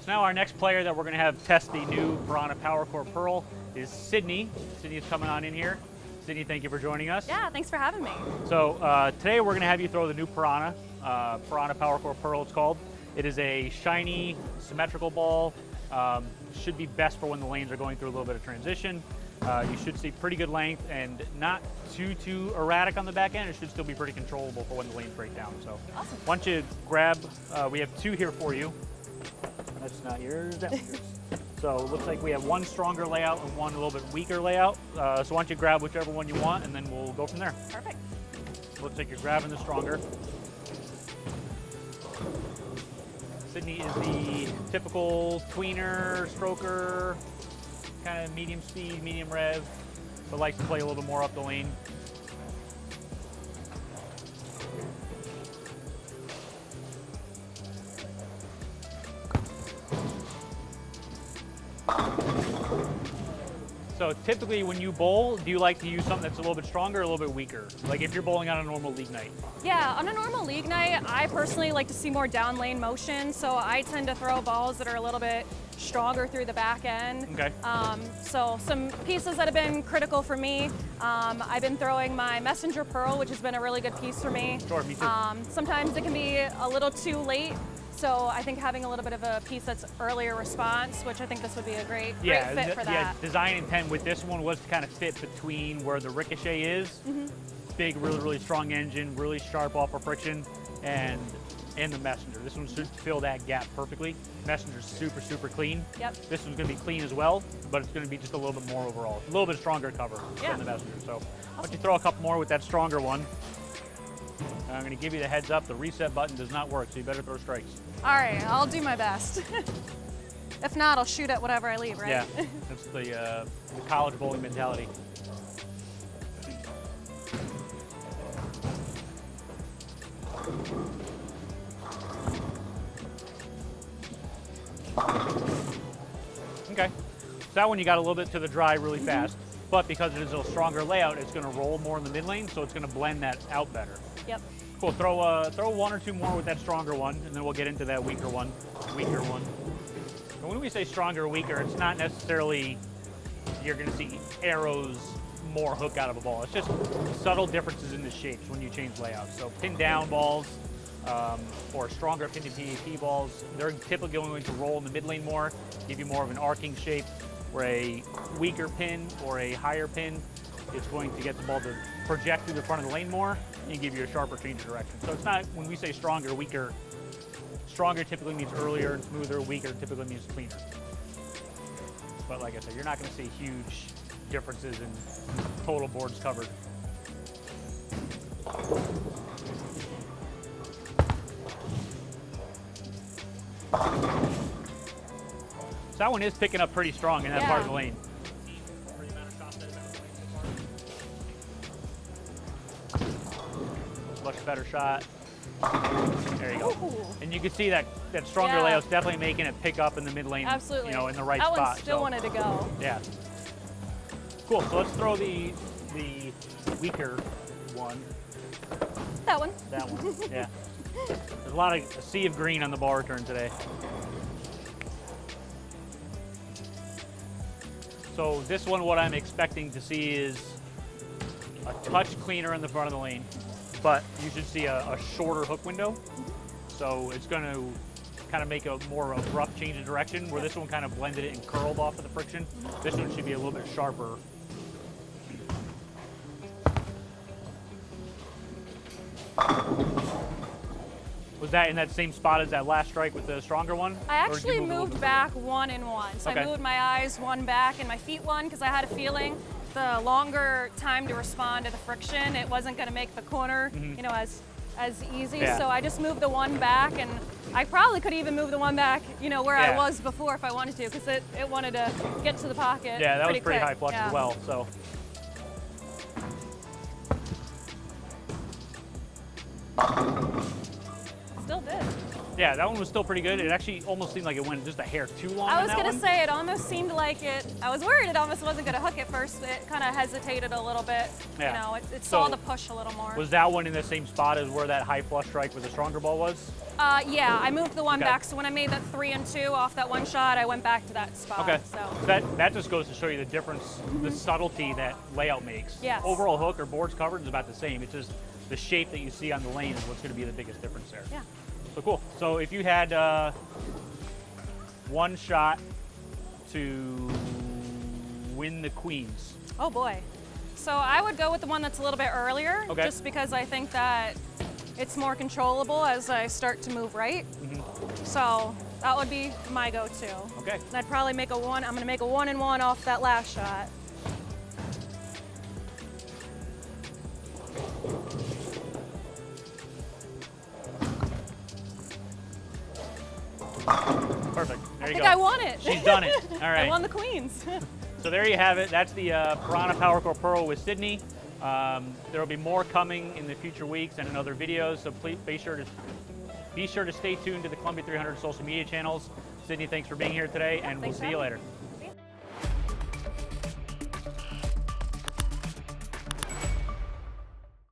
So now our next player that we're going to have test the new Piranha Pearl is Sydney. Sydney is coming on in here. Sydney, thank you for joining us. Yeah, thanks for having me. So today we're going to have you throw the new Piranha Pearl it's called. It is a shiny, symmetrical ball. Should be best for when the lanes are going through a little bit of transition. You should see pretty good length and not too erratic on the back end. It should still be pretty controllable for when the lanes break down. So awesome. Why don't you grab, we have two here for you. That's not yours, that one's yours. So it looks like we have one stronger layout and one a little bit weaker layout. So why don't you grab whichever one you want and then we'll go from there. Perfect. Looks like you're grabbing the stronger. Sydney is the typical tweener, stroker, kind of medium speed, medium rev, but likes to play a little bit more up the lane. So typically when you bowl, do you like to use something that's a little bit stronger or a little bit weaker? Like if you're bowling on a normal league night? Yeah, on a normal league night, I personally like to see more down lane motion, so I tend to throw balls that are a little bit stronger through the back end. Okay. So some pieces that have been critical for me, I've been throwing my Messenger Pearl, which has been a really good piece for me. Sure, me too. Sometimes it can be a little too late. So I think having a little bit of a piece that's earlier response, which I think this would be a great fit for that. Yeah, design intent with this one was to kind of fit between where the Ricochet is, big, really strong engine, really sharp off of friction, and the Messenger. This one should fill that gap perfectly. Messenger's super clean. Yep. This one's going to be clean as well, but it's going to be just a little bit more overall. A little bit stronger cover than the Messenger. So why don't you throw a couple more with that stronger one. I'm going to give you the heads up, the reset button does not work, so you better throw strikes. All right, I'll do my best. If not, I'll shoot at whatever I leave, right? Yeah, that's the college bowling mentality. Okay, so that one you got a little bit to the dry really fast, but because it is a stronger layout, it's going to roll more in the mid lane, so it's going to blend that out better. Yep. Cool, throw one or two more with that stronger one, and then we'll get into that weaker one. And when we say stronger or weaker, it's not necessarily you're going to see arrows more hook out of a ball. It's just subtle differences in the shapes when you change layouts. So pin down balls or stronger pin to PAP balls, they're typically going to roll in the mid lane more, give you more of an arcing shape, where a weaker pin or a higher pin is going to get the ball to project through the front of the lane more and give you a sharper change of direction. So it's not, when we say stronger, weaker, stronger typically means earlier and smoother, weaker typically means cleaner. But like I said, you're not going to see huge differences in total boards covered. So that one is picking up pretty strong in that part of the lane. Much better shot. There you go. Ooh. And you can see that stronger layout's definitely making it pick up in the mid lane. Absolutely. You know, in the right spot. spot. That one still wanted to go. Yeah. Cool. So let's throw the weaker one. That one. That one. Yeah. There's a sea of green on the ball return today. So this one, what I'm expecting to see is a touch cleaner in the front of the lane, but you should see a shorter hook window. So it's going to kind of make a more abrupt change of direction, where this one kind of blended it and curled off of the friction. This one should be a little bit sharper. Was that in that same spot as that last strike with the stronger one? I actually moved back 1 and 1. So Okay. I moved my eyes 1 back and my feet 1 because I had a feeling the longer time to respond to the friction, it wasn't going to make the corner, you know, as easy. Yeah. So I just moved the 1 back, and I probably could even move the 1 back, you know, where I was before if I wanted to, because it wanted to get to the pocket. Yeah, that was pretty quick. high flux as well. So. Still did. Yeah, that one was still pretty good. It actually almost seemed like it went just a hair too long. I was going to say, it almost seemed like it, I was worried it almost wasn't going to hook at first. It kind of hesitated a little bit. Yeah. You know, it So, saw the push a little more. Was that one in the same spot as where that high flush strike with the stronger ball was? Yeah, I moved the one Okay. back. So when I made that 3 and 2 off that one shot, I went back to that spot. Okay. So That just goes to show you the difference, the subtlety that layout makes. Yes. Overall hook or boards covered is about the same. It's just the shape that you see on the lane is what's going to be the biggest difference there. yeah. So cool. So if you had one shot to win the queens, Oh boy. So I would go with the one that's a little bit earlier, Okay. just because I think that it's more controllable as I start to move right. So that would be my go-to. okay. And I'd probably make a one. I'm going to make a 1 and 1 off that last shot. Perfect. There I you think go. I won it. She's done it. All I right. won the queens. So there you have it. That's the Piranha Power Pearl with Sydney. There will be more coming in the future weeks and in other videos. So please be sure to stay tuned to the Columbia 300 social media channels. Sydney, thanks for being here today, and we'll Thanks for see you having later.